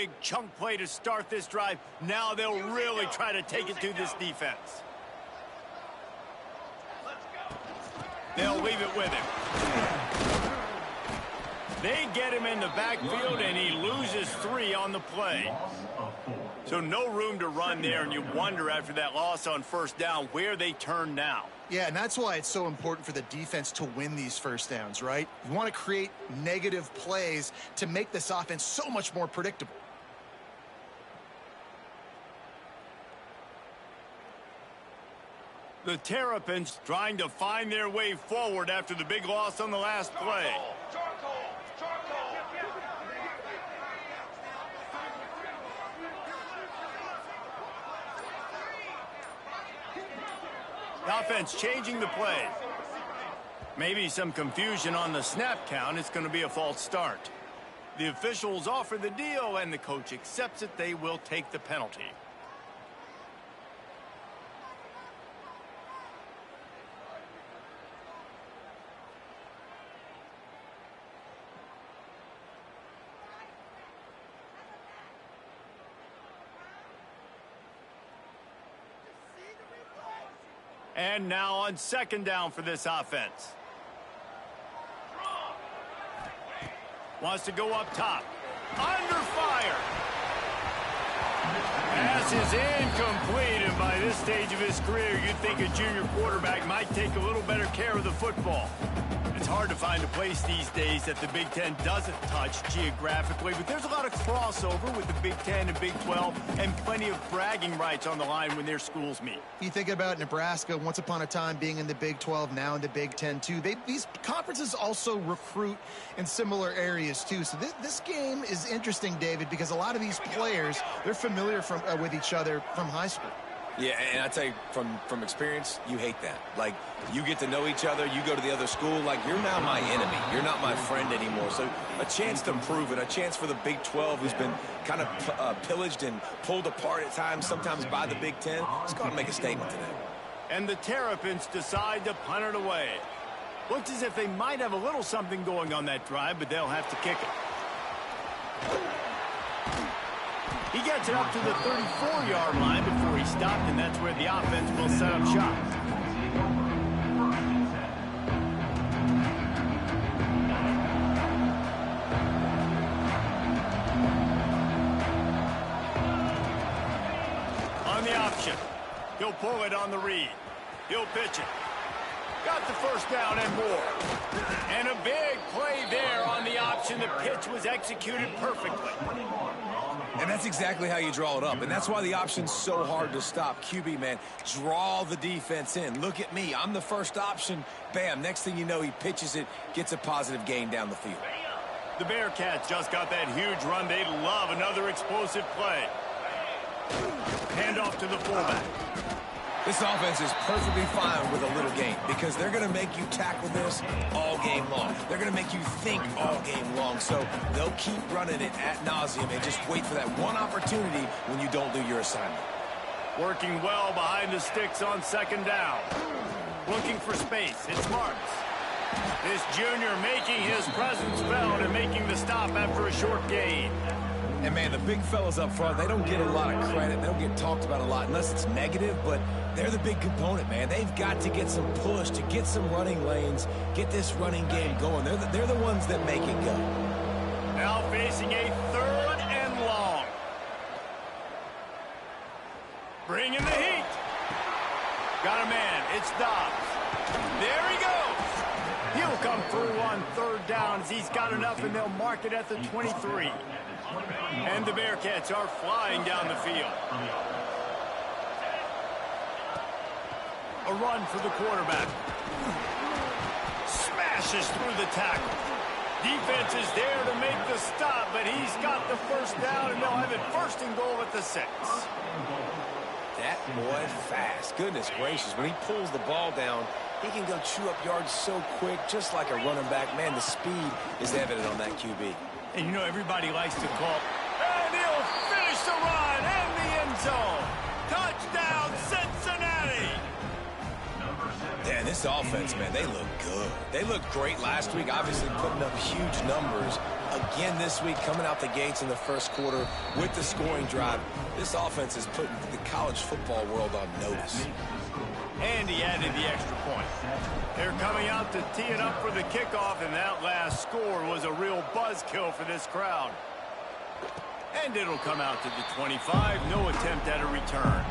big chunk play to start this drive. Now they'll really try to take it to this defense. They'll leave it with him. They get him in the backfield, and he loses 3 on the play. So no room to run there, and you wonder after that loss on first down where they turn now. Yeah, and that's why it's so important for the defense to win these first downs, right? You want to create negative plays to make this offense so much more predictable. The Terrapins trying to find their way forward after the big loss on the last play. The offense changing the play. Maybe some confusion on the snap count. It's going to be a false start. The officials offer the deal, and the coach accepts it. They will take the penalty. And now on second down for this offense. Wants to go up top. Under fire. Pass is incomplete, and by this stage of his career, you'd think a junior quarterback might take a little better care of the football. It's hard to find a place these days that the Big Ten doesn't touch geographically, but there's a lot of crossover with the Big Ten and Big 12 and plenty of bragging rights on the line when their schools meet. You think about Nebraska once upon a time being in the Big 12, now in the Big 10 too. These conferences also recruit in similar areas too. So this game is interesting, David, because a lot of these players, they're familiar with each other from high school. Yeah, and I tell you, from experience, you hate that. Like, you get to know each other, you go to the other school, like, you're now my enemy. You're not my friend anymore. So a chance to prove it, a chance for the Big 12, who's been kind of pillaged and pulled apart at times, sometimes by the Big 10. Let's go and make a statement today. And the Terrapins decide to punt it away. Looks as if they might have a little something going on that drive, but they'll have to kick it. He gets it up to the 34-yard line before he stopped, and that's where the offense will set up shop. On the option, he'll pull it on the read. He'll pitch it. Got the first down and more. And a big play there on the option. The pitch was executed perfectly. And that's exactly how you draw it up. And that's why the option's so hard to stop. QB, man, draw the defense in. Look at me. I'm the first option. Bam. Next thing you know, he pitches it, gets a positive gain down the field. The Bearcats just got that huge run. They love another explosive play. Hand off to the fullback. This offense is perfectly fine with a little game because they're going to make you tackle this all game long. They're going to make you think all game long. So they'll keep running it ad nauseum and just wait for that one opportunity when you don't do your assignment. Working well behind the sticks on second down. Looking for space. It's Marks. This junior making his presence felt and making the stop after a short gain. And, man, the big fellas up front, they don't get a lot of credit. They don't get talked about a lot unless it's negative, but they're the big component, man. They've got to get some push to get some running lanes, get this running game going. They're the ones that make it go. Now facing a third and long. Bringing the heat. Got a man. It's Dobbs. There he goes. He'll come through on third down as he's got enough, and they'll mark it at the 23. And the Bearcats are flying down the field. A run for the quarterback. Smashes through the tackle. Defense is there to make the stop, but he's got the first down, and they'll have it first and goal at the 6. That boy fast. Goodness gracious. When he pulls the ball down, he can go chew up yards so quick, just like a running back. Man, the speed is evident on that QB. And you know everybody likes to call, and he'll finish the run in the end zone. Touchdown, Cincinnati! Yeah, this offense, man, they look good. They looked great last week, obviously putting up huge numbers again this week, coming out the gates in the first quarter with the scoring drive. This offense is putting the college football world on notice. And he added the extra point. They're coming out to tee it up for the kickoff, and that last score was a real buzzkill for this crowd. And it'll come out to the 25. No attempt at a return.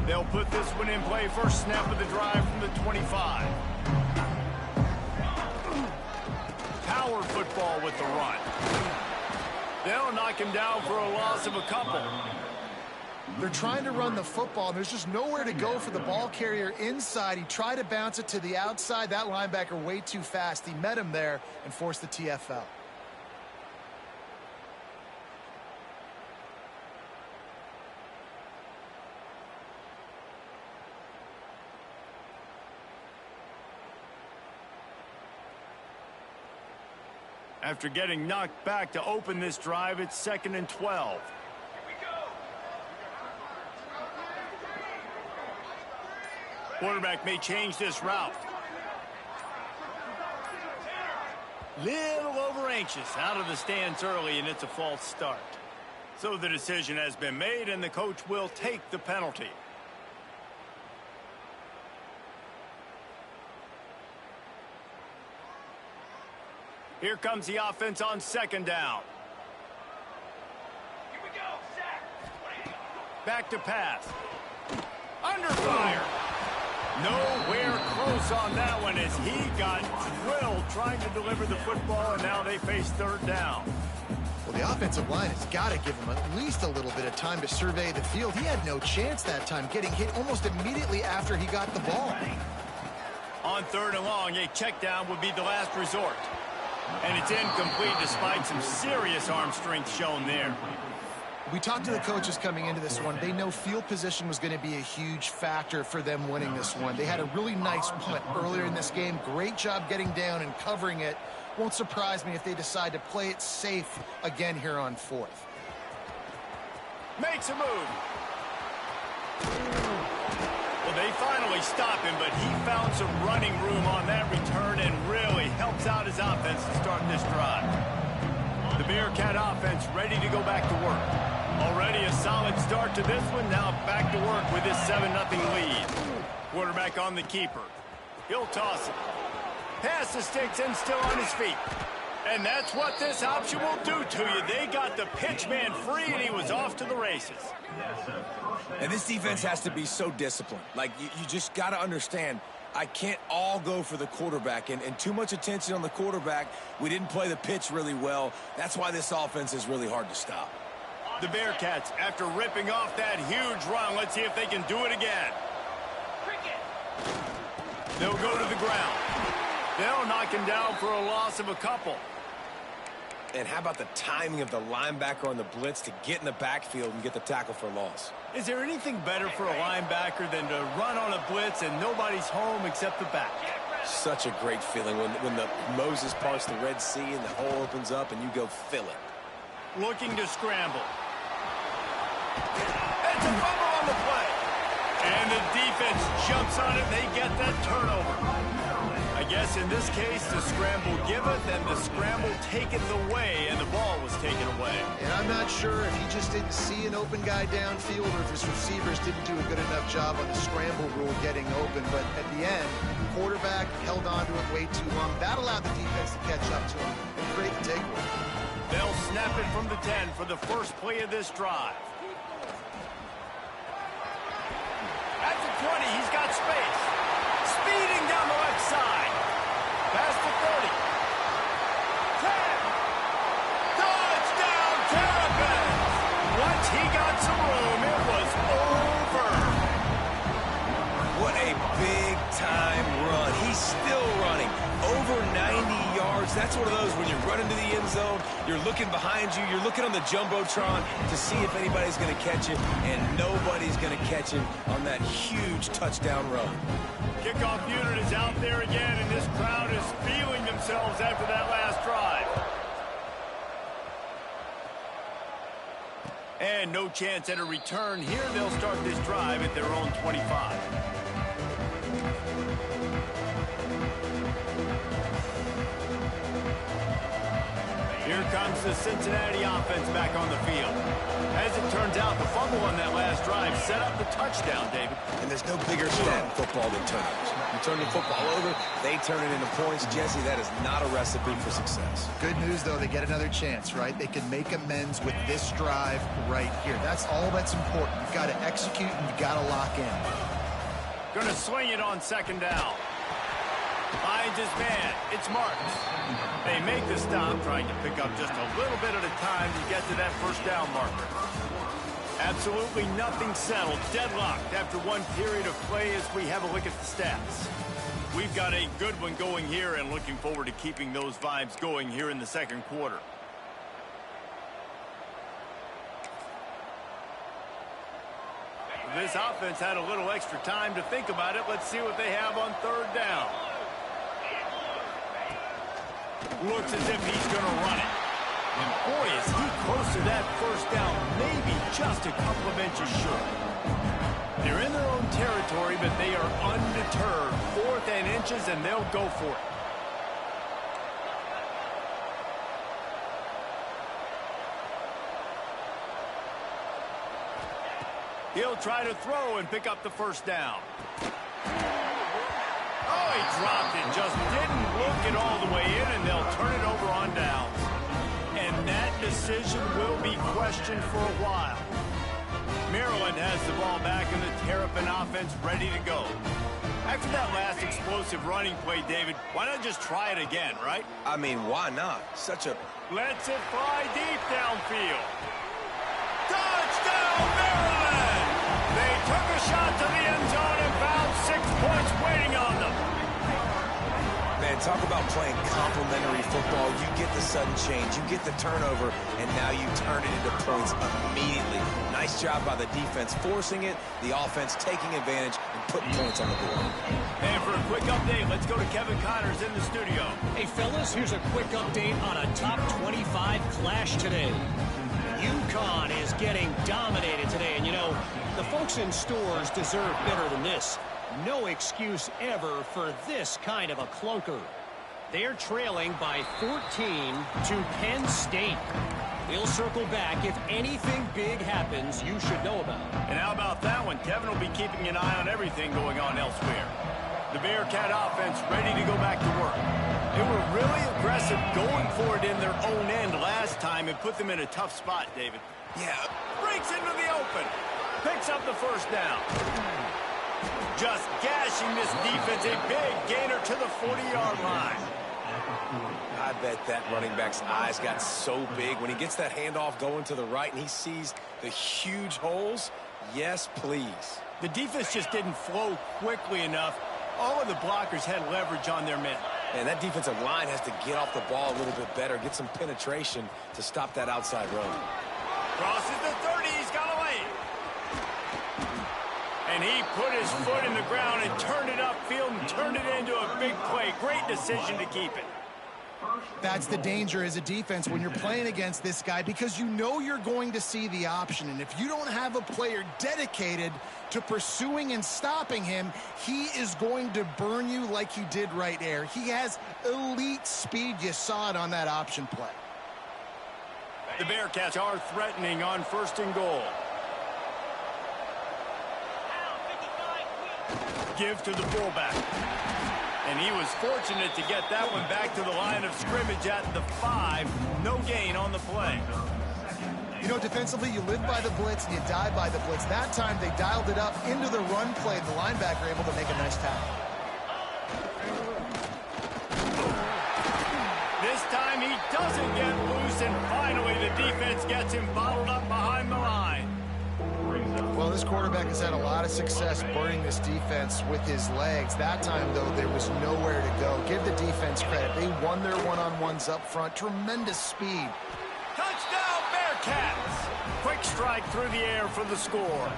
They'll put this one in play. First snap of the drive from the 25. Power football with the run. They'll knock him down for a loss of a couple. They're trying to run the football. There's just nowhere to go for the ball carrier inside. He tried to bounce it to the outside. That linebacker way too fast. He met him there and forced the TFL. After getting knocked back to open this drive, it's 2nd and 12. Quarterback may change this route. Little over anxious out of the stands early, and it's a false start. So the decision has been made, and the coach will take the penalty. Here comes the offense on 2nd down. Here we go, Zach. Back to pass. Under fire. Nowhere close on that one as he got drilled trying to deliver the football, and now they face 3rd down. Well, the offensive line has got to give him at least a little bit of time to survey the field. He had no chance that time, getting hit almost immediately after he got the ball. On 3rd and long, a check down would be the last resort. And it's incomplete despite some serious arm strength shown there. We talked to the coaches coming into this one. They know field position was going to be a huge factor for them winning this one. They had a really nice punt earlier in this game. Great job getting down and covering it. Won't surprise me if they decide to play it safe again here on 4th. Makes a move. Well, they finally stop him, but he found some running room on that return and really helps out his offense to start this drive. The Bearcat offense ready to go back to work. Already a solid start to this one. Now back to work with this 7-0 lead. Quarterback on the keeper. He'll toss it. Pass the sticks and still on his feet. And that's what this option will do to you. They got the pitch man free, and he was off to the races. And this defense has to be so disciplined. Like, you just got to understand, I can't all go for the quarterback. And too much attention on the quarterback. We didn't play the pitch really well. That's why this offense is really hard to stop. The Bearcats, after ripping off that huge run, let's see if they can do it again. They'll go to the ground. They'll knock him down for a loss of a couple. And how about the timing of the linebacker on the blitz to get in the backfield and get the tackle for a loss? Is there anything better for a linebacker than to run on a blitz and nobody's home except the back? Such a great feeling when the Moses parts the Red Sea and the hole opens up and you go fill it. Looking to scramble. It's a fumble on the play. And the defense jumps on it. They get that turnover. I guess in this case, the scramble giveth and the scramble taketh away, and the ball was taken away. And I'm not sure if he just didn't see an open guy downfield or if his receivers didn't do a good enough job on the scramble rule getting open. But at the end, quarterback held on to it way too long. That allowed the defense to catch up to him and create the takeaway. They'll snap it from the 10 for the first play of this drive. At the 20, he's got space. Speeding down the left side. Past the 30. 10. Touchdown, Terrapins! Once he got some room, it was over. What a big-time run. He's still running. Over 90 yards. That's one of those when you run into the end zone, you're looking behind you, you're looking on the Jumbotron to see if anybody's going to catch it, and nobody's going to catch him on that huge touchdown run. Kickoff unit is out there again, and this crowd is feeling themselves after that last drive. And no chance at a return here. They'll start this drive at their own 25. Here comes the Cincinnati offense back on the field. As it turns out, the fumble on that last drive set up the touchdown, David. And there's no bigger stat in football than turnovers. You turn the football over, they turn it into points. Jesse, that is not a recipe for success. Good news, though, they get another chance, right? They can make amends with this drive right here. That's all that's important. You've got to execute and you've got to lock in. Gonna swing it on second down. Finds his man. It's Marks. They make the stop, trying to pick up just a little bit at a time to get to that first down marker. Absolutely nothing settled. Deadlocked after one period of play as we have a look at the stats. We've got a good one going here and looking forward to keeping those vibes going here in the second quarter. This offense had a little extra time to think about it. Let's see what they have on third down. Looks as if he's going to run it. And boy, is he close to that first down, maybe just a couple of inches short. They're in their own territory, but they are undeterred. 4th and inches, and they'll go for it. He'll try to throw and pick up the first down. Oh, he dropped it. Just didn't look it all the way in, and they'll turn it over on downs. And that decision will be questioned for a while. Maryland has the ball back, and the Terrapin offense ready to go. After that last explosive running play, David, why not just try it again, right? I mean, why not? Such a... Lets it fly deep downfield. Touchdown, Maryland! They took a shot to the end zone and found 6 points waiting on them. Man, talk about playing complementary football. You get the sudden change, you get the turnover, and now you turn it into points immediately. Nice job by the defense forcing it, the offense taking advantage and putting points on the board. And for a quick update, let's go to Kevin Connors in the studio. Hey, fellas, here's a quick update on a top 25 clash today. UConn is getting dominated today, and you know, the folks in stores deserve better than this. No excuse ever for this kind of a clunker. They're trailing by 14 to Penn State. We'll circle back if anything big happens you should know about. And how about that one? Kevin will be keeping an eye on everything going on elsewhere. The Bearcat offense ready to go back to work. They were really aggressive going for it in their own end last time and put them in a tough spot, David. Yeah. Breaks into the open. Picks up the first down. Just gashing this defense. A big gainer to the 40-yard line. I bet that running back's eyes got so big when he gets that handoff going to the right and he sees the huge holes. Yes, please. The defense just didn't flow quickly enough. All of the blockers had leverage on their men. And that defensive line has to get off the ball a little bit better, get some penetration to stop that outside run. Crosses the 30. He's got away. And he put his foot in the ground and turned it upfield and turned it into a big play. Great decision to keep it. That's the danger as a defense when you're playing against this guy, because you know you're going to see the option. And if you don't have a player dedicated to pursuing and stopping him, he is going to burn you like he did right there. He has elite speed. You saw it on that option play. The Bearcats are threatening on 1st and goal. Give to the fullback. And he was fortunate to get that one back to the line of scrimmage at the 5. No gain on the play. You know, defensively, you live by the blitz and you die by the blitz. That time, they dialed it up into the run play, and the linebacker able to make a nice tackle. This time, he doesn't get loose, and finally, the defense gets him bottled up behind the line. Well, this quarterback has had a lot of success burning this defense with his legs. That time, though, there was nowhere to go. Give the defense credit. They won their one-on-ones up front. Tremendous speed. Touchdown, Bearcats! Cats. Quick strike through the air for the score.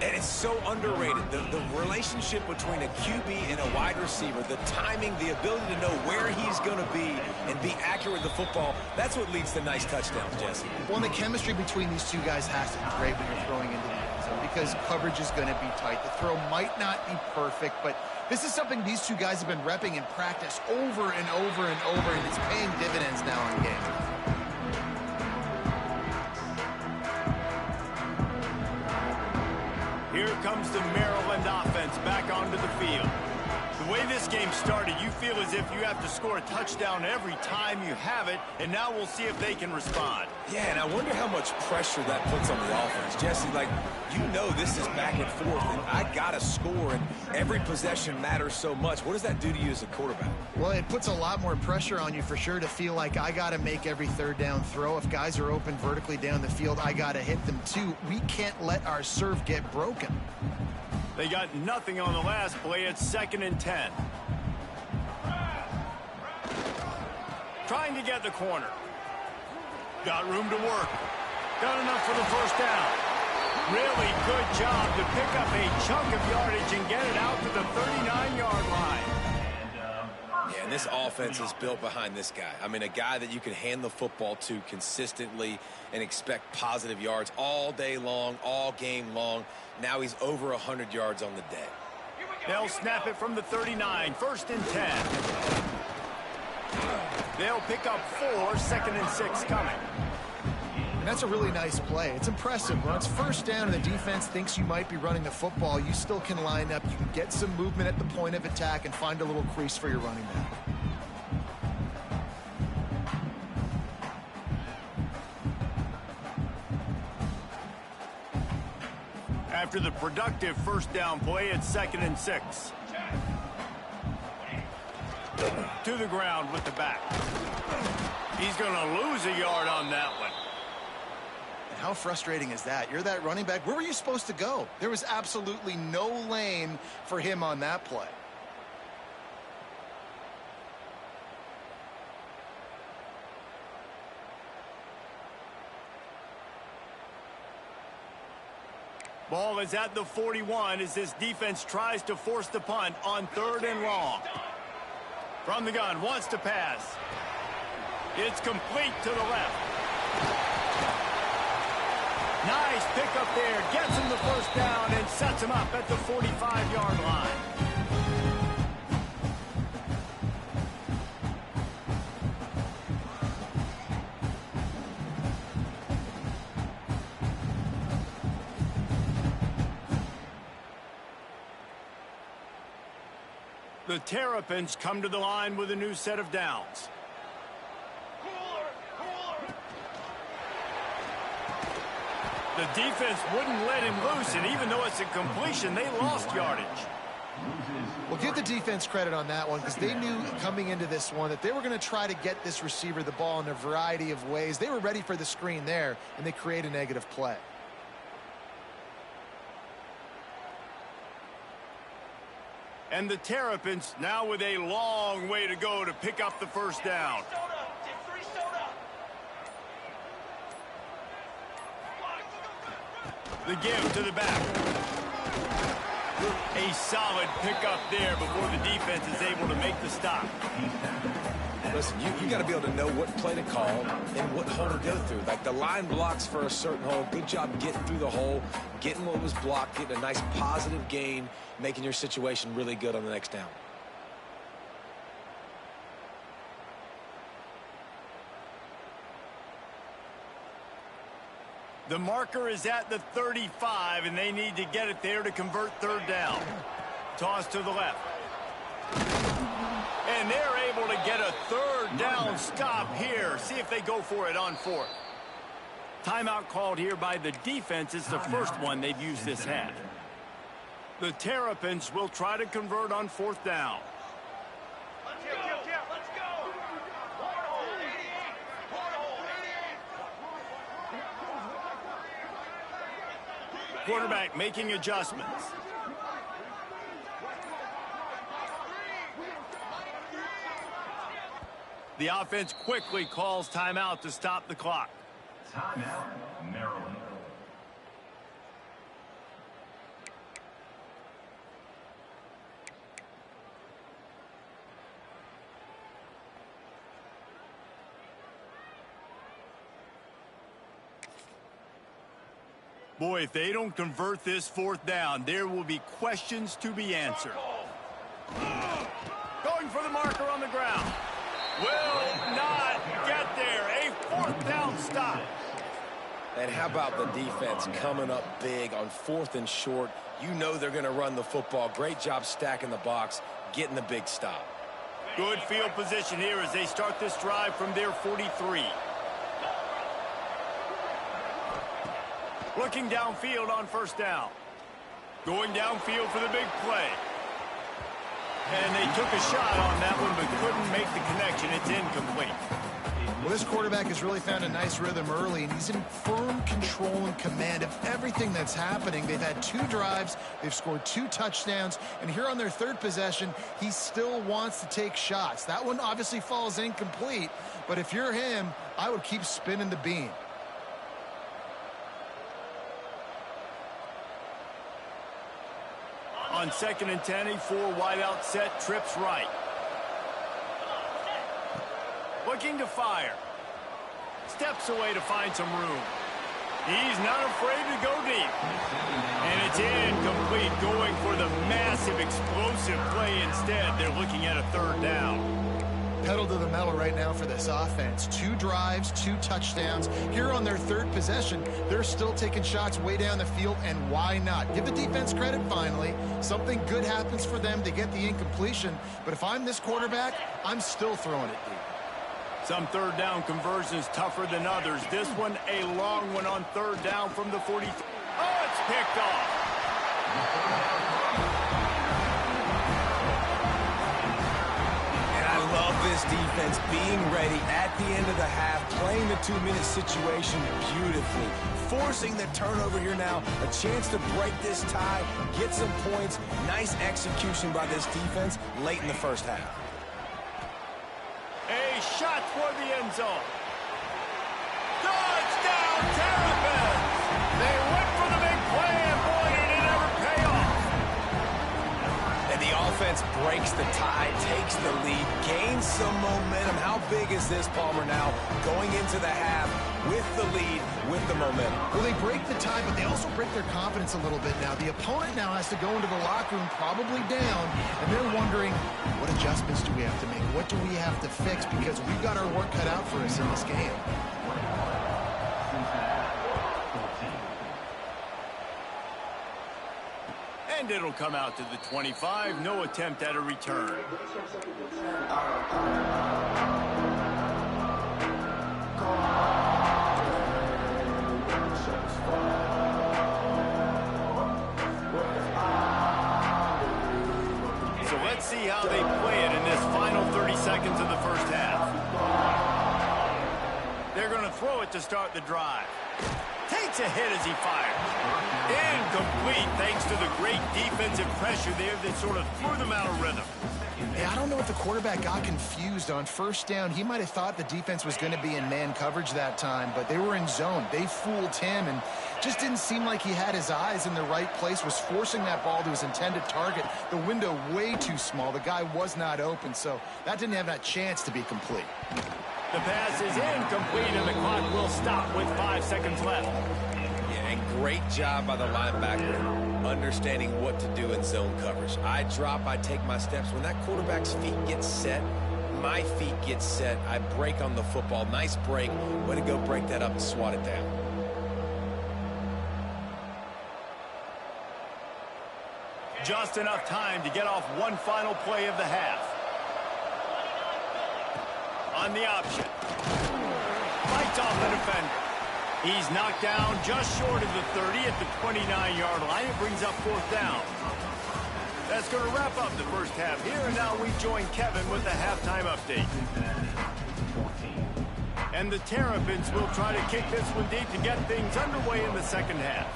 And it's so underrated. The relationship between a QB and a wide receiver, the timing, the ability to know where he's going to be and be accurate with the football, that's what leads to nice touchdowns, Jesse. Well, and the chemistry between these two guys has to be great when you're throwing into the end zone because coverage is going to be tight. The throw might not be perfect, but this is something these two guys have been repping in practice over and over and over, and it's paying dividends now in games. Here comes the Maryland offense back onto the field. The way this game started, you feel as if you have to score a touchdown every time you have it, and now we'll see if they can respond. Yeah, and I wonder how much pressure that puts on the offense. Jesse, like, you know this is back and forth, and I got to score, and every possession matters so much. What does that do to you as a quarterback? Well, it puts a lot more pressure on you for sure to feel like I got to make every third down throw. If guys are open vertically down the field, I got to hit them too. We can't let our serve get broken. They got nothing on the last play. It's 2nd and 10. Trying to get the corner. Got room to work. Got enough for the first down. Really good job to pick up a chunk of yardage and get it out to the 39-yard line. Yeah, and this offense is built behind this guy. I mean, a guy that you can hand the football to consistently and expect positive yards all day long, all game long. Now he's over 100 yards on the day. They'll snap it from the 39, 1st and 10. They'll pick up 4, 2nd and 6 coming. And that's a really nice play. It's impressive. When it's first down and the defense thinks you might be running the football, you still can line up. You can get some movement at the point of attack and find a little crease for your running back. After the productive first down play, it's 2nd and 6. To the ground with the back. He's going to lose a yard on that one. How frustrating is that? You're that running back. Where were you supposed to go? There was absolutely no lane for him on that play. Ball is at the 41 as this defense tries to force the punt on 3rd and long. From the gun, wants to pass. It's complete to the left. Nice pickup there. Gets him the first down and sets him up at the 45-yard line. The Terrapins come to the line with a new set of downs. The defense wouldn't let him loose, and even though it's a completion, they lost yardage. Well, give the defense credit on that one because they knew coming into this one that they were going to try to get this receiver the ball in a variety of ways. They were ready for the screen there, and they create a negative play. And the Terrapins now with a long way to go to pick up the first down. The give to the back. A solid pickup there before the defense is able to make the stop. Listen, you got to be able to know what play to call and what hole to go through. Like the line blocks for a certain hole. Good job getting through the hole, getting what was blocked, getting a nice positive gain, making your situation really good on the next down. The marker is at the 35, and they need to get it there to convert 3rd down. Toss to the left. And they're able to get a 3rd down stop here. See if they go for it on 4th. Timeout called here by the defense. It's the first one they've used this half. The Terrapins will try to convert on 4th down. Quarterback making adjustments. The offense quickly calls timeout to stop the clock. Timeout, Maryland. Boy, if they don't convert this fourth down, there will be questions to be answered. Going for the marker on the ground. Will not get there. A fourth down stop. And how about the defense coming up big on 4th and short? You know they're going to run the football. Great job stacking the box, getting the big stop. Good field position here as they start this drive from their 43. Looking downfield on first down. Going downfield for the big play. And they took a shot on that one but couldn't make the connection. It's incomplete. Well, this quarterback has really found a nice rhythm early, and he's in firm control and command of everything that's happening. They've had 2 drives, they've scored 2 touchdowns, and here on their 3rd possession, he still wants to take shots. That one obviously falls incomplete, but if you're him, I would keep spinning the beam. On 2nd and 10, a 4 wide out set, trips right. Looking to fire. Steps away to find some room. He's not afraid to go deep. And it's incomplete, going for the massive explosive play instead. They're looking at a 3rd down. Pedal to the metal right now for this offense. 2 drives, 2 touchdowns. Here on their 3rd possession, they're still taking shots way down the field, and why not? Give the defense credit finally. Something good happens for them. They get the incompletion. But if I'm this quarterback, I'm still throwing it deep. Some 3rd down conversions tougher than others. This one, a long one on 3rd down from the 43. Oh, it's picked off. And I love this defense being ready at the end of the half, playing the 2-minute situation beautifully, forcing the turnover here now, a chance to break this tie, get some points. Nice execution by this defense late in the first half. A shot toward the end zone. Touchdown, Terrapins! They went for the big play, and boy, did it ever pay off. And the offense breaks the tie, takes the lead, gains some momentum. How big is this, Palmer, now going into the half with the lead, with the momentum? Well, they break the tie, but they also break their confidence a little bit now. The opponent now has to go into the locker room probably down, and they're wondering, what adjustments do we have to make? What do we have to fix? Because we've got our work cut out for us in this game. And it'll come out to the 25. No attempt at a return. So let's see how they play it in this final 30 seconds of the first half. They're going to throw it to start the drive. Takes a hit as he fires. Incomplete thanks to the great defensive pressure there that sort of threw them out of rhythm. Yeah, I don't know if the quarterback got confused on first down. He might have thought the defense was going to be in man coverage that time, but they were in zone. They fooled him and just didn't seem like he had his eyes in the right place, was forcing that ball to his intended target. The window way too small. The guy was not open, so that didn't have that chance to be complete. The pass is incomplete, and the clock will stop with 5 seconds left. Yeah, and great job by the linebacker understanding what to do in zone coverage. I drop, I take my steps. When that quarterback's feet get set, my feet get set. I break on the football. Nice break. Way to go break that up and swat it down. Just enough time to get off one final play of the half. On the option. Fights off the defender. He's knocked down just short of the 30 at the 29-yard line. It brings up 4th down. That's going to wrap up the first half here, and now we join Kevin with the halftime update. And the Terrapins will try to kick this one deep to get things underway in the second half.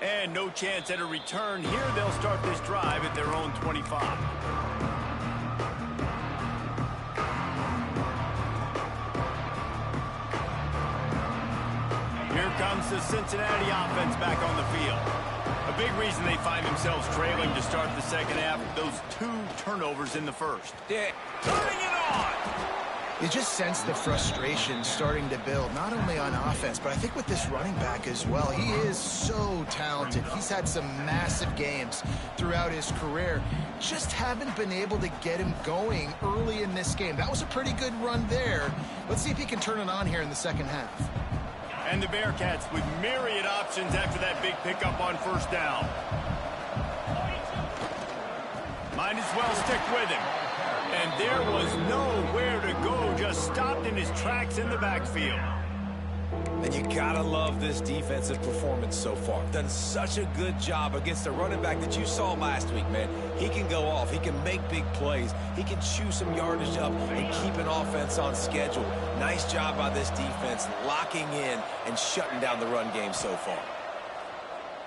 And no chance at a return here. They'll start this drive at their own 25. comes the Cincinnati offense back on the field. A big reason they find themselves trailing to start the second half, those 2 turnovers in the first. Yeah, Turning it on! You just sense the frustration starting to build, not only on offense, but I think with this running back as well. He is so talented. He's had some massive games throughout his career. Just haven't been able to get him going early in this game. That was a pretty good run there. Let's see if he can turn it on here in the second half. And the Bearcats with myriad options after that big pickup on first down. Might as well stick with him. And there was nowhere to go, just stopped in his tracks in the backfield. And you gotta love this defensive performance so far. Done such a good job against a running back that you saw last week, man. He can go off. He can make big plays. He can chew some yardage up and keep an offense on schedule. Nice job by this defense locking in and shutting down the run game so far.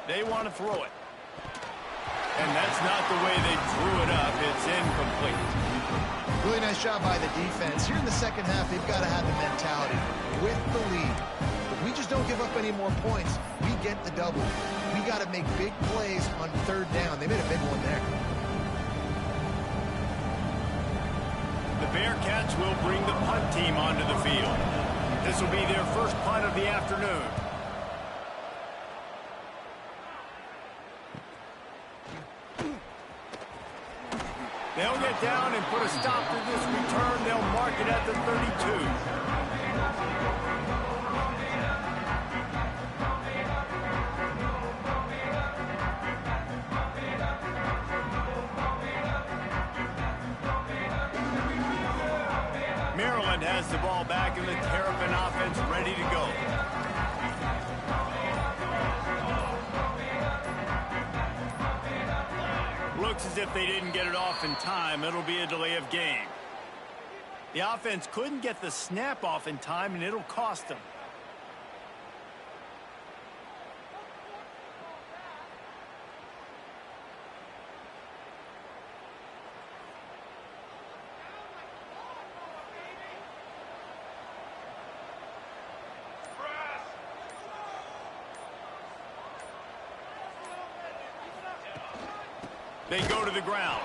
They want to throw it. And that's not the way they drew it up. It's incomplete. Really nice job by the defense. Here in the second half, they've got to have the mentality with the lead. If we just don't give up any more points, we get the double. We got to make big plays on third down. They made a big one there. The Bearcats will bring the punt team onto the field. This will be their first punt of the afternoon. They'll get down and put a stop to this return. They'll mark it at the 32. Maryland has the ball back and the Terrapin offense ready to go. Looks as if they didn't get it off in time. It'll be a delay of game. The offense couldn't get the snap off in time, and it'll cost them. They go to the ground.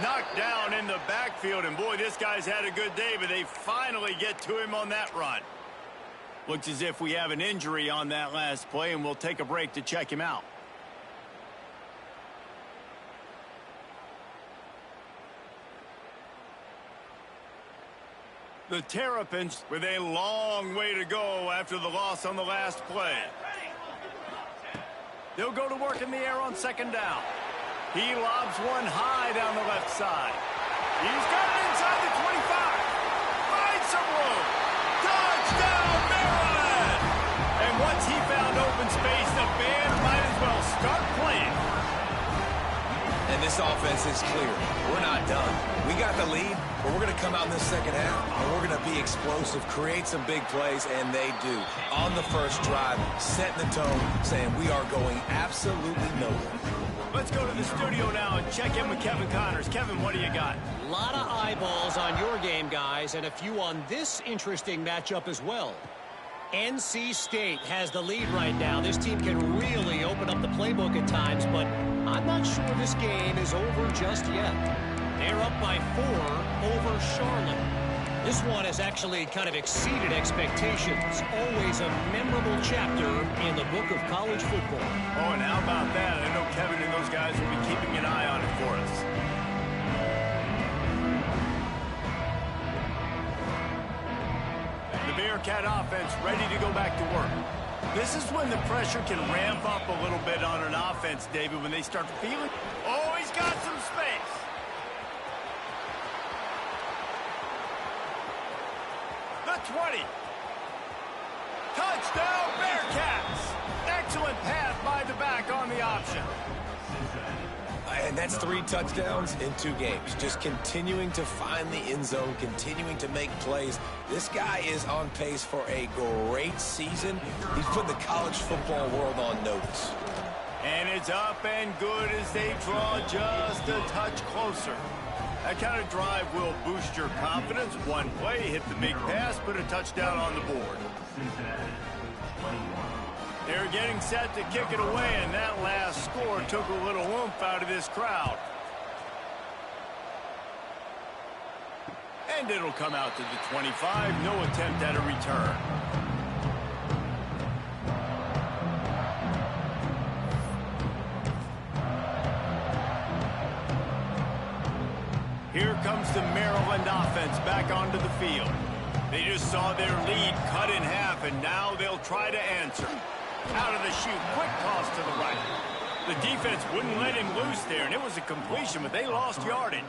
Knocked down in the backfield, and boy, this guy's had a good day, but they finally get to him on that run. Looks as if we have an injury on that last play, and we'll take a break to check him out. The Terrapins with a long way to go after the loss on the last play. They'll go to work in the air on second down. He lobs one high down the left side. He's got it inside the 25. Finds some room. Touchdown, Maryland! And once he found open space, the band might as well start playing. And this offense is clear. We're not done. We got the lead, but we're going to come out in this second half, and we're going to be explosive, create some big plays, and they do. On the first drive, setting the tone, saying we are going absolutely nowhere. Let's go to the studio now and check in with Kevin Connors. Kevin, what do you got? A lot of eyeballs on your game, guys, and a few on this interesting matchup as well. NC State has the lead right now. This team can really open up the playbook at times, but I'm not sure this game is over just yet. They're up by 4 over Charlotte. This one has actually kind of exceeded expectations. Always a memorable chapter in the book of college football. Oh, and how about that? I know Kevin and those guys will be keeping an eye on it for us. The Bearcat offense ready to go back to work. This is when the pressure can ramp up a little bit on an offense, David, when they start feeling. Oh, he's got some space. The 20. Touchdown, Bearcats. Excellent pass by the back on the option. And that's 3 touchdowns in 2 games. Just continuing to find the end zone, continuing to make plays. This guy is on pace for a great season. He's put the college football world on notice. And it's up and good as they draw just a touch closer. That kind of drive will boost your confidence. One play, hit the big pass, put a touchdown on the board. Cincinnati, 21. They're getting set to kick it away, and that last score took a little oomph out of this crowd. And it'll come out to the 25. No attempt at a return. Here comes the Maryland offense back onto the field. They just saw their lead cut in half, and now they'll try to answer. Out of the chute, quick toss to the right. The defense wouldn't let him loose there, and it was a completion, but they lost yardage.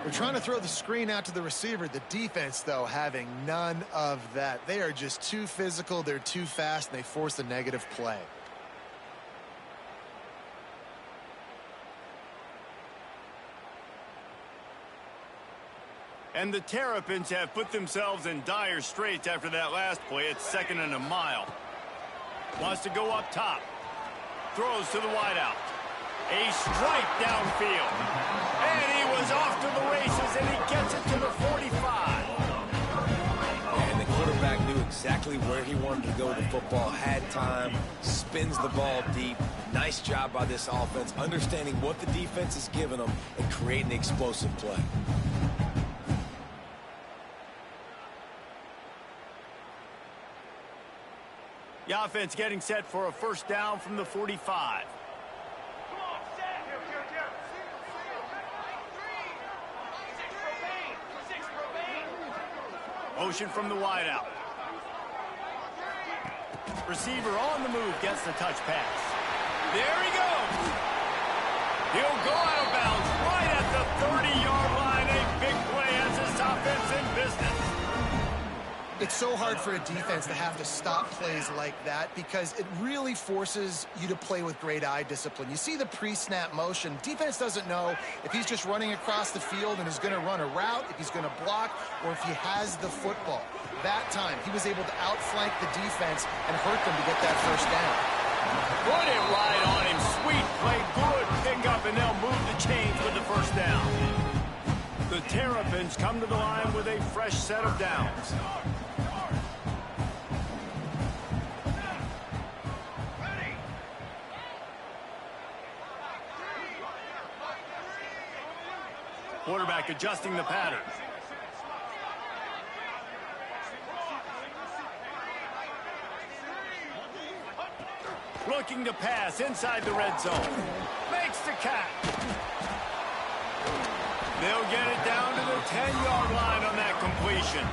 They're trying to throw the screen out to the receiver. The defense, though, having none of that. They are just too physical, they're too fast, and they force a negative play. And the Terrapins have put themselves in dire straits after that last play. It's 2nd and a mile. Wants to go up top. Throws to the wideout. A strike downfield. And he was off to the races, and he gets it to the 45. And the quarterback knew exactly where he wanted to go with the football, had time, spins the ball deep. Nice job by this offense, understanding what the defense is giving them and creating the explosive play. The offense getting set for a first down from the 45. Motion from the wideout. Receiver on the move gets the touch pass. There he goes. He'll go out of bounds right at the 30-yard line. A big play as this offense in business. It's so hard for a defense to have to stop plays like that because it really forces you to play with great eye discipline. You see the pre-snap motion. Defense doesn't know if he's just running across the field and is going to run a route, if he's going to block, or if he has the football. That time, he was able to outflank the defense and hurt them to get that first down. Put it right on him. Sweet play, good pickup, and they'll move the chains with the first down. The Terrapins come to the line with a fresh set of downs. Quarterback adjusting the pattern. Looking to pass inside the red zone. Makes the catch. They'll get it down to the 10-yard line on that completion.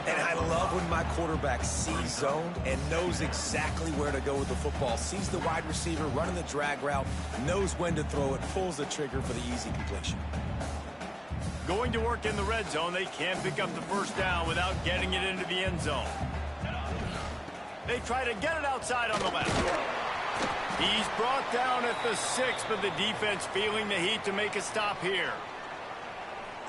And I love when my quarterback sees zoned and knows exactly where to go with the football. Sees the wide receiver running the drag route, knows when to throw it, pulls the trigger for the easy completion. Going to work in the red zone, they can't pick up the first down without getting it into the end zone. They try to get it outside on the left. He's brought down at the 6, but the defense feeling the heat to make a stop here.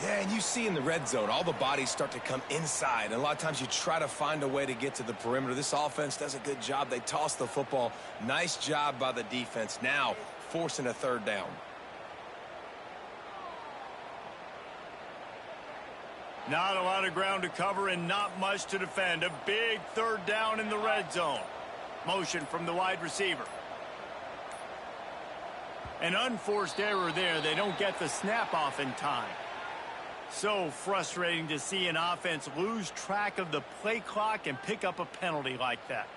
Yeah, and you see in the red zone, all the bodies start to come inside. And a lot of times you try to find a way to get to the perimeter. This offense does a good job. They toss the football. Nice job by the defense. Now forcing a third down. Not a lot of ground to cover and not much to defend. A big third down in the red zone. Motion from the wide receiver. An unforced error there. They don't get the snap off in time. So frustrating to see an offense lose track of the play clock and pick up a penalty like that.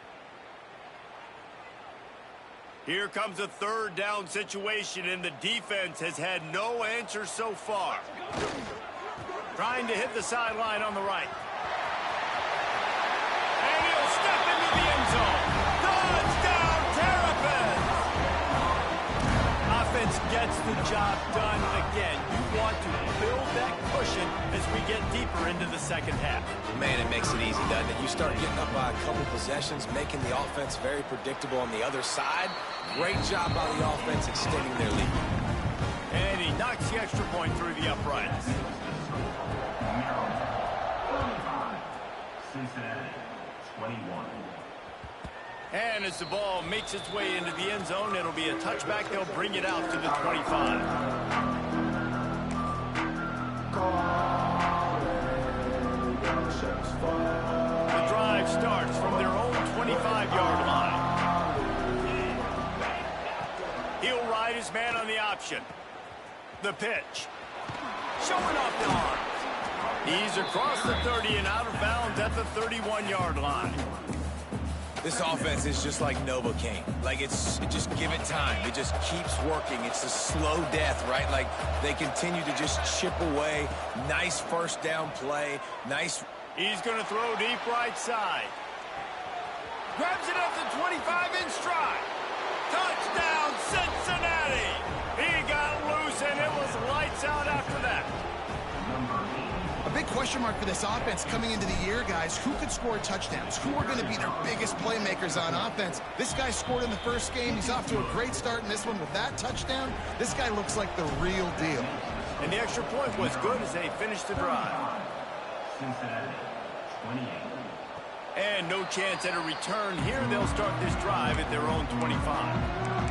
Here comes a third down situation, and the defense has had no answer so far. Trying to hit the sideline on the right. And he'll step into the end zone. Touchdown, Terrapins! Offense gets the job done again. You want to build that cushion as we get deeper into the second half. Man, it makes it easy, doesn't it? You start getting up by a couple possessions, making the offense very predictable on the other side. Great job by the offense extending their lead. And he knocks the extra point through the uprights. Maryland, 25. Cincinnati, 21. And as the ball makes its way into the end zone, it'll be a touchback. They'll bring it out to the 25. The drive starts from their own 25-yard line. He'll ride his man on the option. The pitch. Showing off the arms. He's across the 30 and out of bounds at the 31-yard line. This offense is just like Novocaine. Like, just give it time. It just keeps working. It's a slow death, right? Like, they continue to just chip away. Nice first down play. Nice. He's going to throw deep right side. Grabs it at the 25 in stride. Touchdown, Cincinnati! He got loose, and it was lights out after that. A big question mark for this offense coming into the year, guys. Who could score touchdowns? Who are going to be their biggest playmakers on offense? This guy scored in the first game. He's off to a great start in this one with that touchdown. This guy looks like the real deal. And the extra point was good as they finished the drive. Cincinnati, 28. And no chance at a return here. They'll start this drive at their own 25.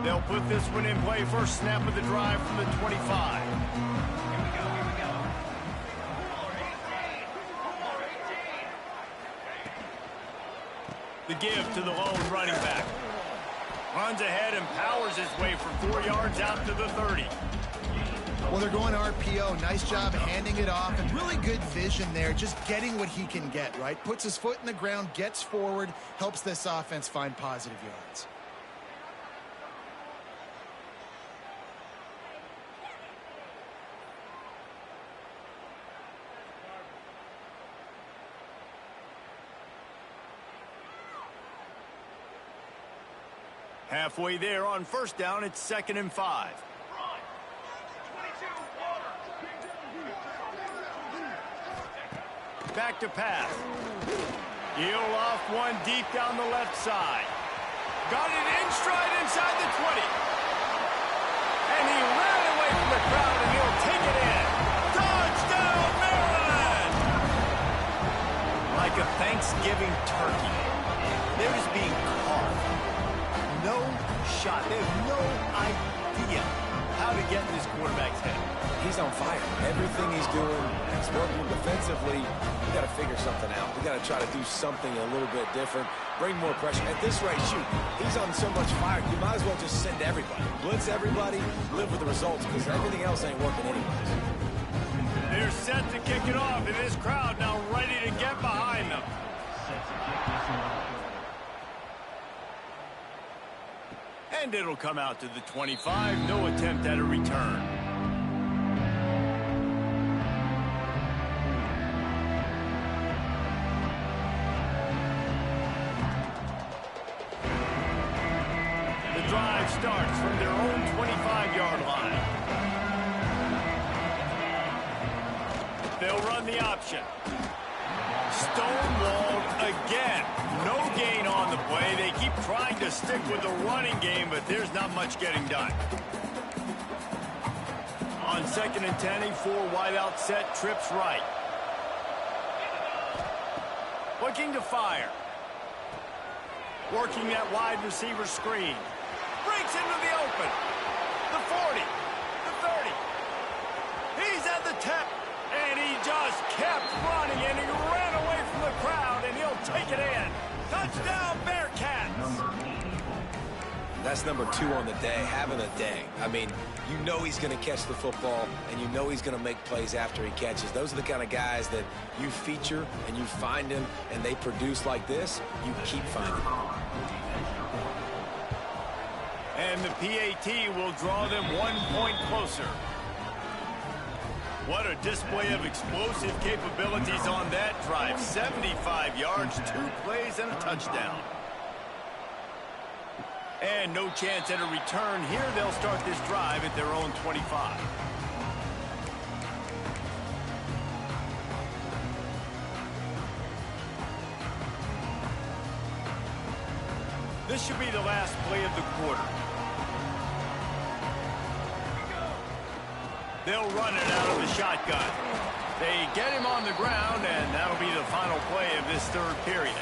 They'll put this one in play. First snap of the drive from the 25. The give to the lone running back. Runs ahead and powers his way for 4 yards out to the 30. Well, they're going RPO. Nice job handing it off, and really good vision there, just getting what he can get, right? Puts his foot in the ground, gets forward, helps this offense find positive yards. Halfway there on first down, it's 2nd and 5. Back to pass. He'll off one deep down the left side. Got it in stride inside the 20. And he ran away from the crowd, and he'll take it in. Touchdown, Maryland! Like a Thanksgiving turkey. They're just being carved. No shot. They have no idea how to get in this quarterback's head. He's on fire. Everything he's doing, he's working defensively. We got to figure something out. We got to try to do something a little bit different. Bring more pressure. At this rate, shoot, he's on so much fire, you might as well just send everybody. Blitz everybody, live with the results, because everything else ain't working anyways. They're set to kick it off, and this crowd now ready to get behind them. And it'll come out to the 25. No attempt at a return. The drive starts from their own 25-yard line. They'll run the option. Stonewalled again. No gain on the play. They keep trying to stick with the running game, but there's not much getting done. On 2nd and 10, a 4 wideout set, trips right. Looking to fire. Working that wide receiver screen. Breaks into the open. The 40. The 30. He's at the 10. And he just kept running, and he ran away from the crowd, and he'll take it in. Touchdown, Bearcats! That's number 2 on the day, having a day. I mean, you know he's going to catch the football, and you know he's going to make plays after he catches. Those are the kind of guys that you feature, and you find them, and they produce like this, you keep finding them. And the PAT will draw them 1 point closer. What a display of explosive capabilities on that drive. 75 yards, 2 plays, and a touchdown. And no chance at a return here. They'll start this drive at their own 25. This should be the last play of the quarter. They'll run it out of the shotgun. They get him on the ground, and that'll be the final play of this 3rd period.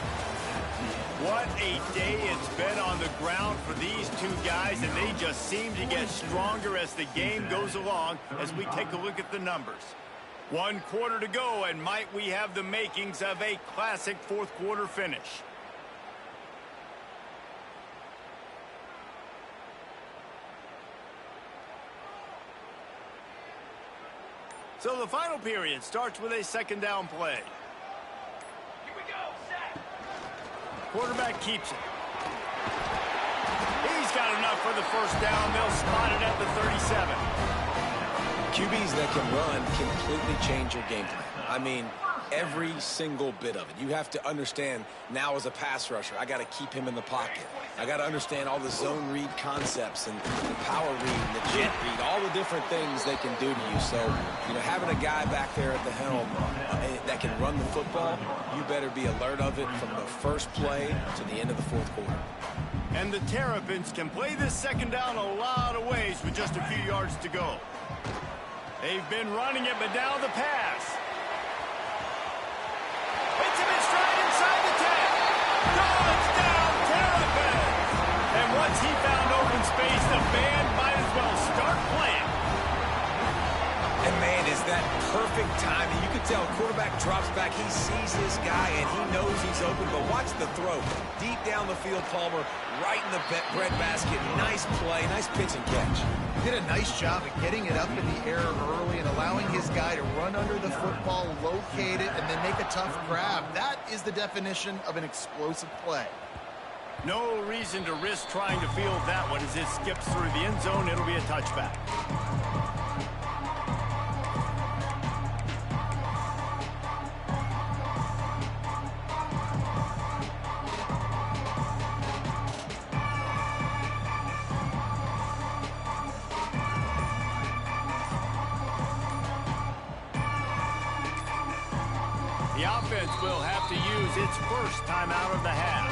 What a day it's been on the ground for these two guys, and they just seem to get stronger as the game goes along as we take a look at the numbers. 1 quarter to go, and might we have the makings of a classic fourth quarter finish. So the final period starts with a second down play. Quarterback keeps it. He's got enough for the first down. They'll spot it at the 37. QBs that can run completely change your game plan. I mean, every single bit of it. You have to understand now as a pass rusher, I got to keep him in the pocket. I got to understand all the zone read concepts and the power read and the jet read, all the different things they can do to you. So, you know, having a guy back there at the helm that can run the football, you better be alert of it from the first play to the end of the fourth quarter. And the Terrapins can play this second down a lot of ways with just a few yards to go. They've been running it, but now the pass. Hits him in stride inside the 10. Touchdown, Terrapins! And once he found open space, the band might as well start playing. And, man, is that perfect timing. You can tell quarterback drops back. He sees his guy, and he knows he's open. But watch the throw. Deep down the field, Palmer, right in the breadbasket. Nice play, nice pitch and catch. Did a nice job of getting it up in the air early and allowing his guy to run under the football, locate it, and then make a tough grab. That is the definition of an explosive play. No reason to risk trying to field that one. As it skips through the end zone, it'll be a touchback. The offense will have to use its first timeout of the half.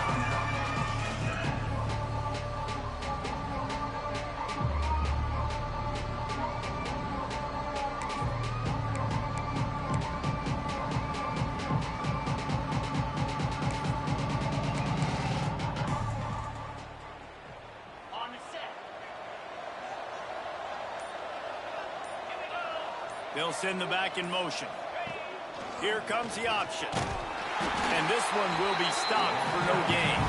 On the set. They'll send the back in motion. Here comes the option. And this one will be stopped for no gain.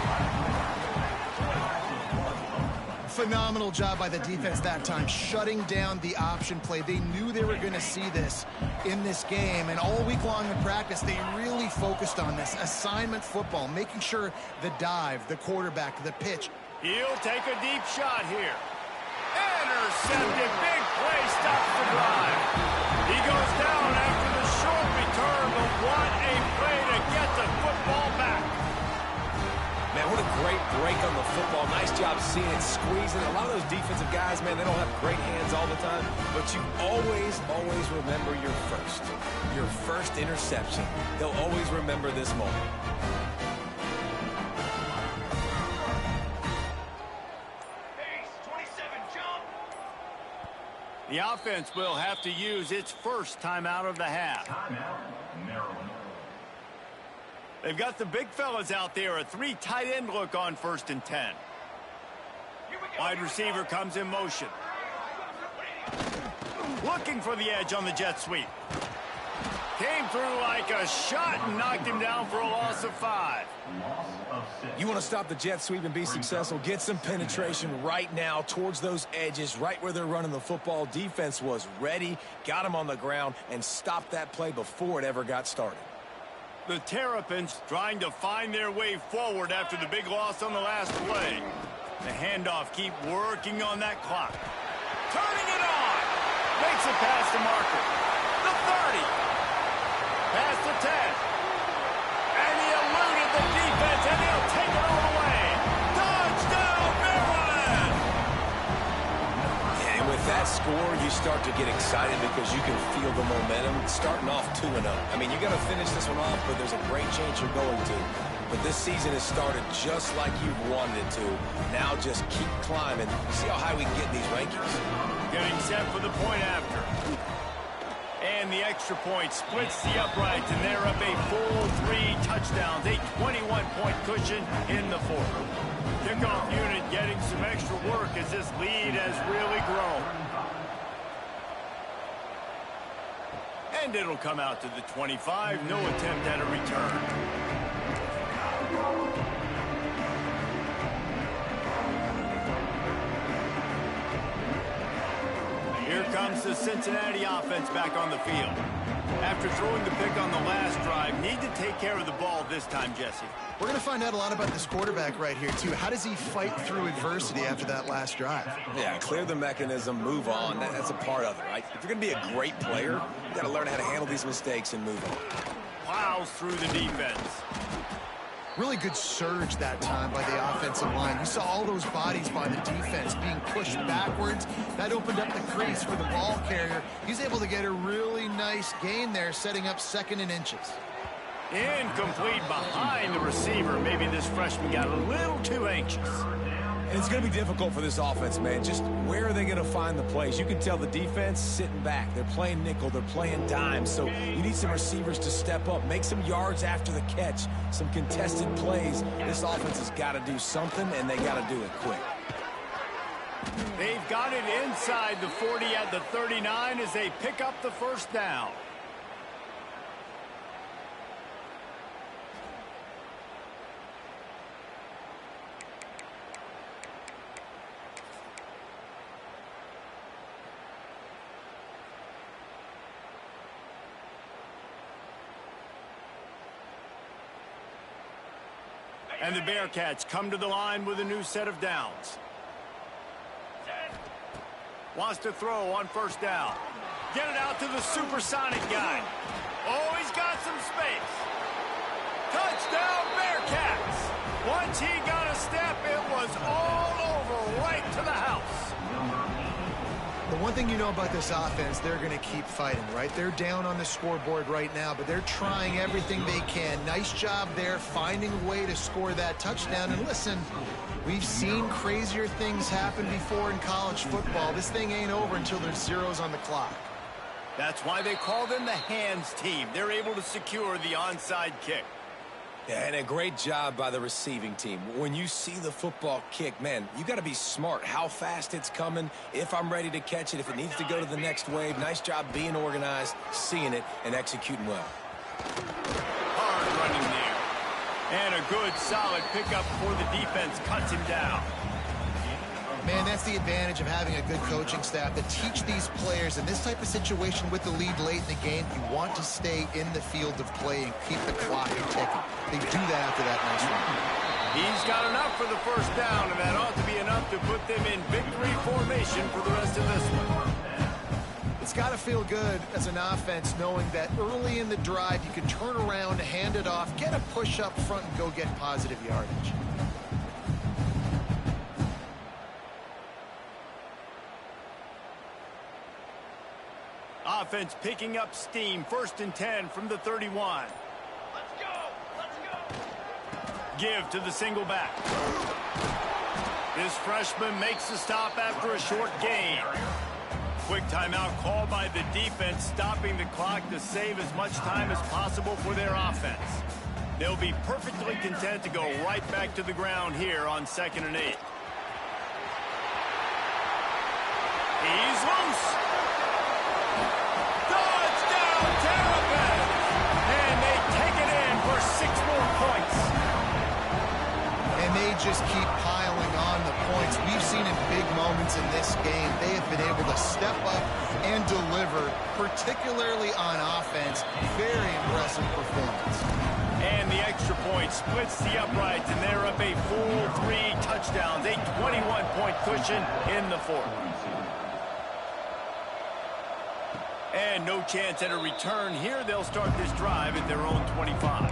Phenomenal job by the defense that time, shutting down the option play. They knew they were going to see this in this game, and all week long in practice, they really focused on this. Assignment football, making sure the dive, the quarterback, the pitch. He'll take a deep shot here. Intercepted. Big play stops the drive. He goes down after the short return, but what a play to get the football back. Man, what a great break on the football. Nice job seeing it, squeezing. A lot of those defensive guys, man, they don't have great hands all the time, but you always remember your first interception. They'll always remember this moment. The offense will have to use its first timeout of the half. Timeout, Maryland. They've got the big fellas out there, a 3 tight end look on 1st and 10. Wide receiver comes in motion. Looking for the edge on the jet sweep. Came through like a shot and knocked him down for a loss of 5. Loss of 6. You want to stop the jet sweep and be successful, get some penetration right now towards those edges, right where they're running the football. Defense was ready, got him on the ground, and stopped that play before it ever got started. The Terrapins trying to find their way forward after the big loss on the last play. The handoff, keep working on that clock. Turning it on. Makes it past the marker. The 30. Past the 10. And he eluded the defense, and he'll take it all the way. Touchdown, Maryland! And with that score, you start to get excited because you can feel the momentum starting off 2-0. I mean, you got to finish this one off, but there's a great chance you're going to. But this season has started just like you've wanted it to. Now just keep climbing. See how high we can get in these rankings. Getting set for the point after. And the extra point splits the uprights, and they're up a full 3 touchdowns, a 21-point cushion in the fourth. Kickoff unit getting some extra work as this lead has really grown. And it'll come out to the 25. No attempt at a return. Here comes the Cincinnati offense back on the field. After throwing the pick on the last drive, need to take care of the ball this time, Jesse. We're going to find out a lot about this quarterback right here, too. How does he fight through adversity after that last drive? Yeah, clear the mechanism, move on. That's a part of it, right? If you're going to be a great player, you got to learn how to handle these mistakes and move on. Plows through the defense. Really good surge that time by the offensive line. You saw all those bodies by the defense being pushed backwards. That opened up the crease for the ball carrier. He's able to get a really nice gain there, setting up 2nd and inches. Incomplete behind the receiver. Maybe this freshman got a little too anxious. And it's going to be difficult for this offense, man. Just where are they going to find the plays? You can tell the defense sitting back. They're playing nickel. They're playing dime. So you need some receivers to step up, make some yards after the catch, some contested plays. This offense has got to do something, and they got to do it quick. They've got it inside the 40 at the 39 as they pick up the first down. And the Bearcats come to the line with a new set of downs. Wants to throw on first down. Get it out to the supersonic guy. Oh, he's got some space. Touchdown, Bearcats. Once he got a step, it was all over right to the house. The one thing you know about this offense, they're going to keep fighting, right? They're down on the scoreboard right now, but they're trying everything they can. Nice job there, finding a way to score that touchdown. And listen, we've seen crazier things happen before in college football. This thing ain't over until there's zeros on the clock. That's why they call them the hands team. They're able to secure the onside kick. Yeah, and a great job by the receiving team. When you see the football kick, man, you got to be smart. How fast it's coming, if I'm ready to catch it, if it needs to go to the next wave. Nice job being organized, seeing it, and executing well. Hard running there. And a good, solid pickup before the defense cuts him down. Man, that's the advantage of having a good coaching staff that teach these players in this type of situation with the lead late in the game. You want to stay in the field of play and keep the clock ticking. They do that after that nice run. He's got enough for the first down, and that ought to be enough to put them in victory formation for the rest of this one. It's got to feel good as an offense knowing that early in the drive you can turn around, hand it off, get a push up front, and go get positive yardage. Offense picking up steam. 1st and 10 from the 31. Let's go! Let's go! Give to the single back. This freshman makes the stop after a short gain. Quick timeout called by the defense, stopping the clock to save as much time as possible for their offense. They'll be perfectly content to go right back to the ground here on 2nd and 8. He's loose. They just keep piling on the points. We've seen in big moments in this game, they have been able to step up and deliver, particularly on offense. Very impressive performance. And the extra point splits the uprights, and they're up a full 3 touchdowns, a 21-point cushion in the fourth. And no chance at a return here. They'll start this drive at their own 25.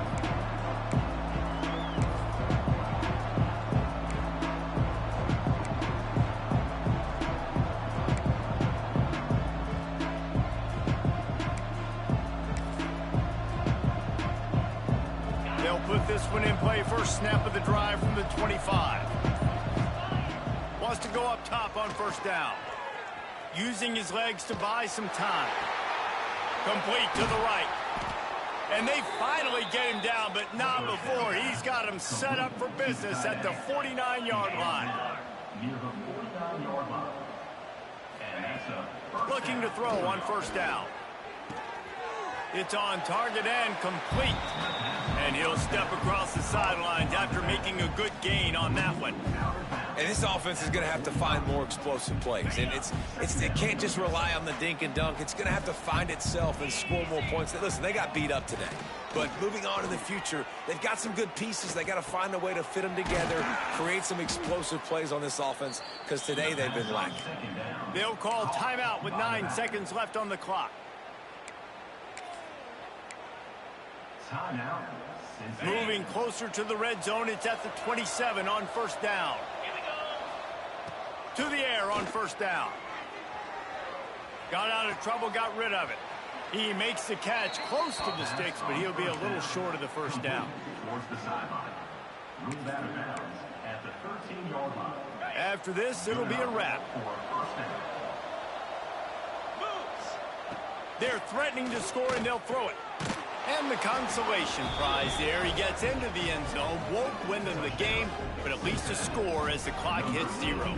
Put this one in play. First snap of the drive from the 25. Wants to go up top on first down. Using his legs to buy some time. Complete to the right. And they finally get him down, but not before. He's got him set up for business at the 49-yard line. Near the 49-yard line. And that's a Looking to throw on first down. It's on target and complete. And he'll step across the sidelines after making a good gain on that one. And this offense is going to have to find more explosive plays. And it can't just rely on the dink and dunk. It's going to have to find itself and score more points. Listen, they got beat up today. But moving on in the future, they've got some good pieces. They got to find a way to fit them together, create some explosive plays on this offense, because today they've been lacking. They'll call timeout with 9 seconds left on the clock. timeout. Moving closer to the red zone. It's at the 27 on first down. To the air on first down. Got out of trouble, got rid of it. He makes the catch close to the sticks, but he'll be a little short of the first down. Towards the sideline. Ruled out of bounds at the 13-yard line. After this, it'll be a wrap. For a first down. They're threatening to score, and they'll throw it. And the consolation prize there. He gets into the end zone. Won't win them the game, but at least a score as the clock hits 0.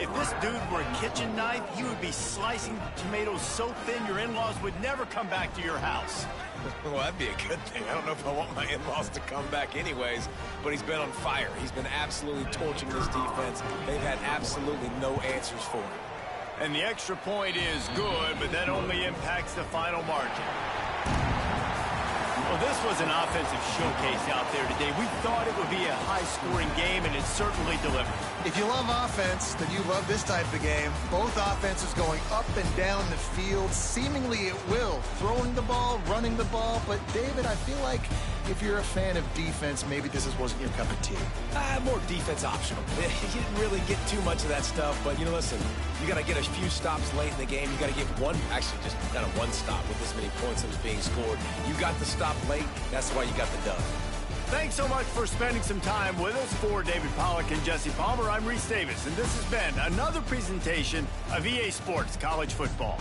If this dude were a kitchen knife, he would be slicing tomatoes so thin your in-laws would never come back to your house. Well, that'd be a good thing. I don't know if I want my in-laws to come back anyways, but he's been on fire. He's been absolutely torching this defense. They've had absolutely no answers for him. And the extra point is good, but that only impacts the final margin. Well, this was an offensive showcase out there today. We thought it would be a high-scoring game, and it certainly delivered. If you love offense, then you love this type of game. Both offenses going up and down the field, seemingly at will. Throwing the ball, running the ball. But, David, I feel like if you're a fan of defense, maybe this wasn't your cup of tea. More defense optional. You didn't really get too much of that stuff, but, you know, listen, you got to get a few stops late in the game. You got to get one, actually just kind of one stop with this many points that was being scored. You got the stop late. That's why you got the dub. Thanks so much for spending some time with us. For David Pollack and Jesse Palmer, I'm Reese Davis, and this has been another presentation of EA Sports College Football.